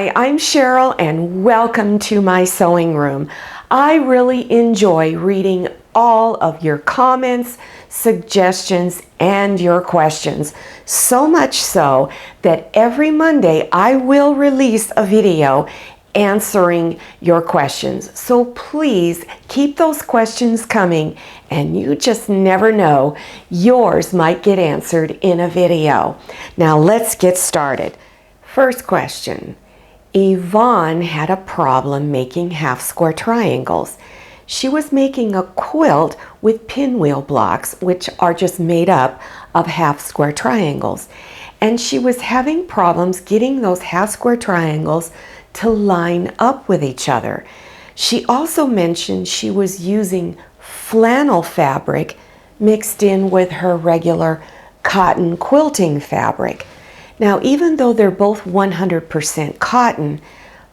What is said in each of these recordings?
Hi, I'm Cheryl and welcome to my sewing room. I really enjoy reading all of your comments, suggestions, and your questions. So much so that every Monday I will release a video answering your questions. So please keep those questions coming, and you just never know, yours might get answered in a video. Now let's get started. First question. Yvonne had a problem making half square triangles. She was making a quilt with pinwheel blocks, which are just made up of half square triangles. And she was having problems getting those half square triangles to line up with each other. She also mentioned she was using flannel fabric mixed in with her regular cotton quilting fabric. Now, even though they're both 100% cotton,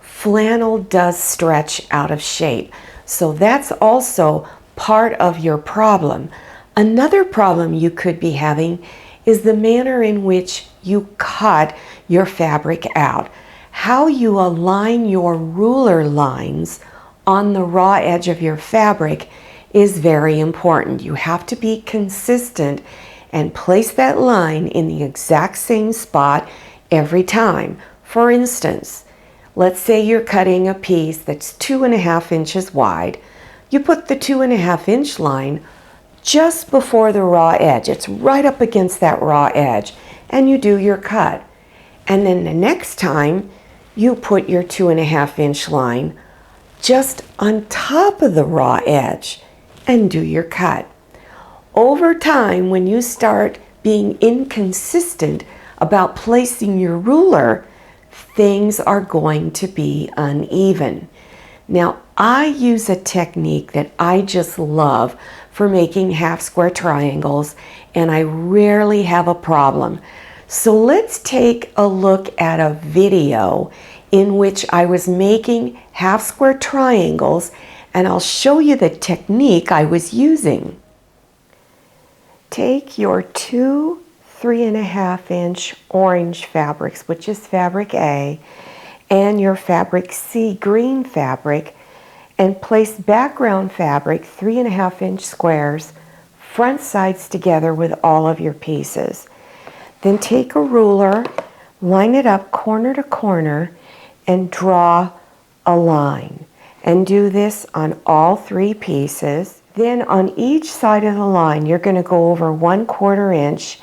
flannel does stretch out of shape. So that's also part of your problem. Another problem you could be having is the manner in which you cut your fabric out. How you align your ruler lines on the raw edge of your fabric is very important. You have to be consistent and place that line in the exact same spot every time. For instance, let's say you're cutting a piece that's 2.5 inches wide. You put the 2.5 inch line just before the raw edge. It's right up against that raw edge, and you do your cut. And then the next time, you put your 2.5 inch line just on top of the raw edge and do your cut. Over time, when you start being inconsistent about placing your ruler, things are going to be uneven. Now, I use a technique that I just love for making half square triangles, and I rarely have a problem. So let's take a look at a video in which I was making half square triangles, and I'll show you the technique I was using. Take your two 3.5 inch orange fabrics, which is fabric A, and your fabric C green fabric, and place background fabric 3.5 inch squares, front sides together with all of your pieces. Then take a ruler, line it up corner to corner, and draw a line. And do this on all 3 pieces. Then on each side of the line, you're going to go over 1/4 inch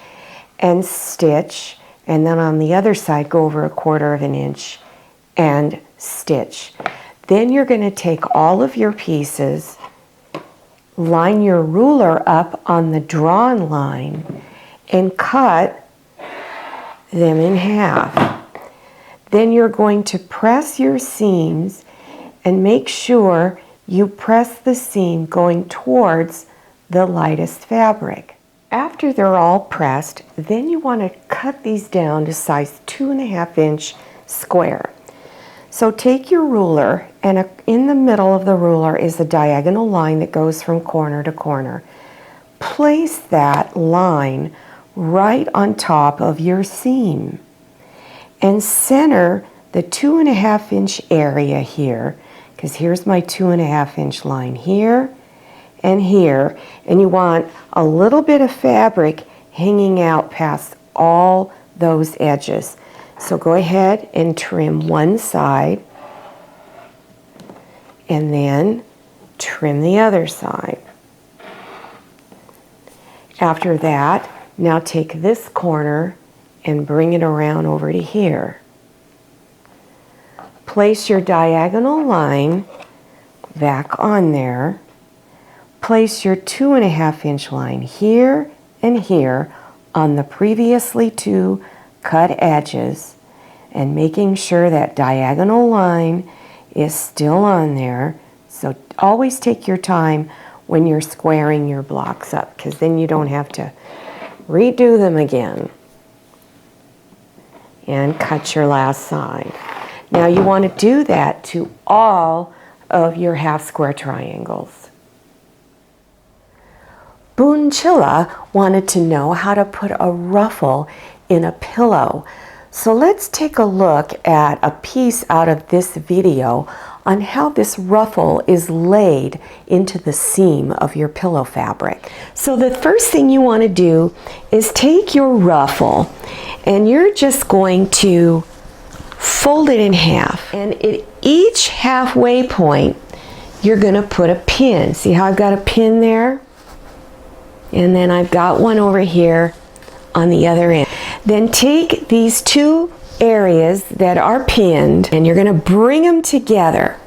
and stitch. And then on the other side, go over 1/4 inch and stitch. Then you're going to take all of your pieces, line your ruler up on the drawn line, and cut them in half. Then you're going to press your seams and make sure you press the seam going towards the lightest fabric. After they're all pressed, then you want to cut these down to size 2.5 inch square. So take your ruler, and in the middle of the ruler is a diagonal line that goes from corner to corner. Place that line right on top of your seam and center the 2.5 inch area here, because here's my 2.5 inch line here and here, and you want a little bit of fabric hanging out past all those edges. So go ahead and trim one side and then trim the other side. After that, now take this corner and bring it around over to here. Place your diagonal line back on there. Place your 2.5 inch line here and here on the previously 2 cut edges, and making sure that diagonal line is still on there. So always take your time when you're squaring your blocks up, because then you don't have to redo them again. And cut your last side. Now you want to do that to all of your half square triangles. Boonchilla wanted to know how to put a ruffle in a pillow. So let's take a look at a piece out of this video on how this ruffle is laid into the seam of your pillow fabric. So the first thing you want to do is take your ruffle and you're just going to fold it in half. And at each halfway point, you're going to put a pin. See how I've got a pin there? And then I've got one over here on the other end. Then take these two areas that are pinned and you're going to bring them together,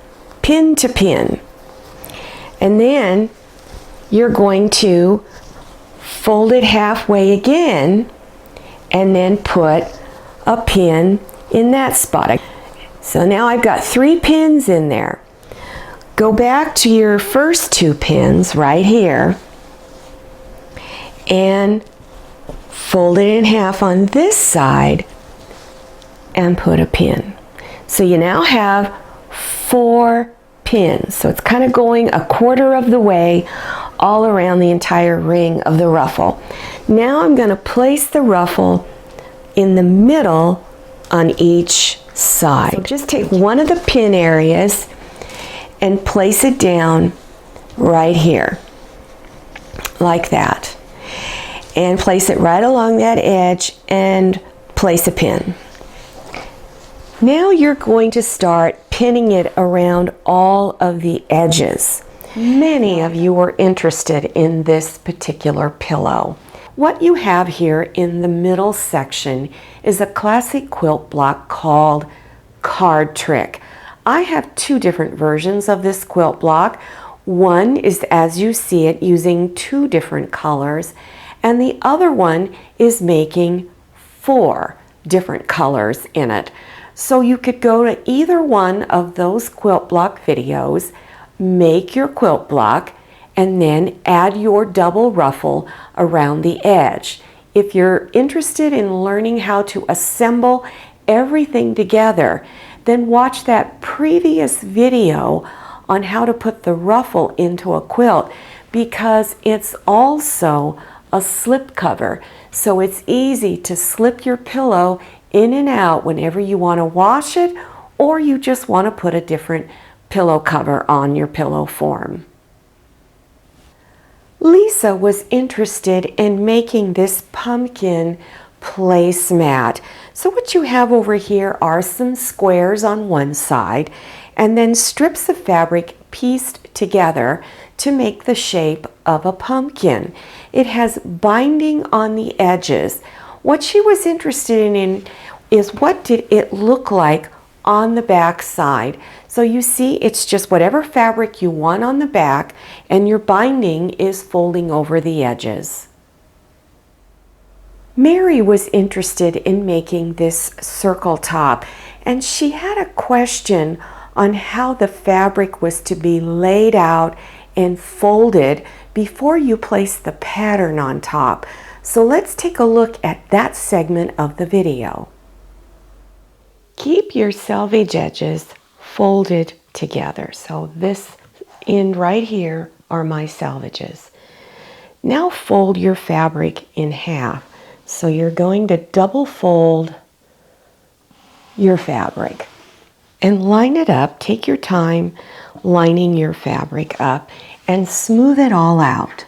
pin to pin. And then you're going to fold it halfway again and then put a pin in that spot. So now I've got 3 pins in there. Go back to your first 2 pins right here and fold it in half on this side and put a pin. So you now have 4 pins. So it's kind of going a quarter of the way all around the entire ring of the ruffle. Now I'm going to place the ruffle in the middle on each side. So just take one of the pin areas and place it down right here, like that. And place it right along that edge and place a pin. Now you're going to start pinning it around all of the edges. Many of you are interested in this particular pillow. What you have here in the middle section is a classic quilt block called Card Trick. I have 2 different versions of this quilt block. One is as you see it using 2 different colors, and the other one is making 4 different colors in it. So you could go to either one of those quilt block videos, make your quilt block, and then add your double ruffle around the edge. If you're interested in learning how to assemble everything together, then watch that previous video on how to put the ruffle into a quilt, because it's also a slip cover. So it's easy to slip your pillow in and out whenever you want to wash it, or you just want to put a different pillow cover on your pillow form. Lisa was interested in making this pumpkin placemat. So what you have over here are some squares on one side and then strips of fabric pieced together to make the shape of a pumpkin. It has binding on the edges. What she was interested in is what did it look like on the back side. So you see it's just whatever fabric you want on the back, and your binding is folding over the edges. Mary was interested in making this circle top, and she had a question on how the fabric was to be laid out and folded before you place the pattern on top. So let's take a look at that segment of the video. Keep your selvage edges folded together. So this end right here are my selvages. Now fold your fabric in half. So you're going to double fold your fabric and line it up. Take your time lining your fabric up and smooth it all out.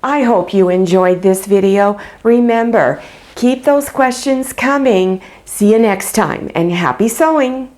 I hope you enjoyed this video. Remember, keep those questions coming. See you next time, and happy sewing!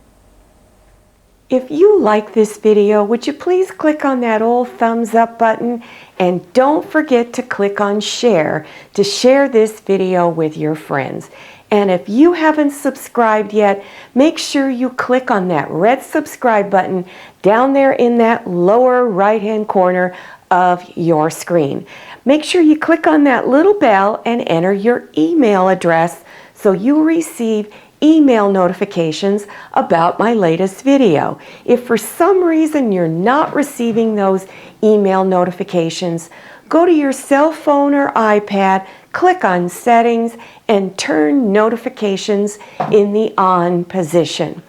If you like this video, would you please click on that old thumbs up button, and don't forget to click on share to share this video with your friends. And if you haven't subscribed yet, make sure you click on that red subscribe button down there in that lower right hand corner of your screen. Make sure you click on that little bell and enter your email address so you receive email notifications about my latest video. If for some reason you're not receiving those email notifications, go to your cell phone or iPad, click on settings, and turn notifications in the on position.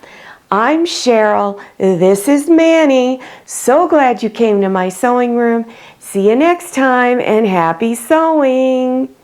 I'm Cheryl, this is Manny. So glad you came to my sewing room. See you next time, and happy sewing!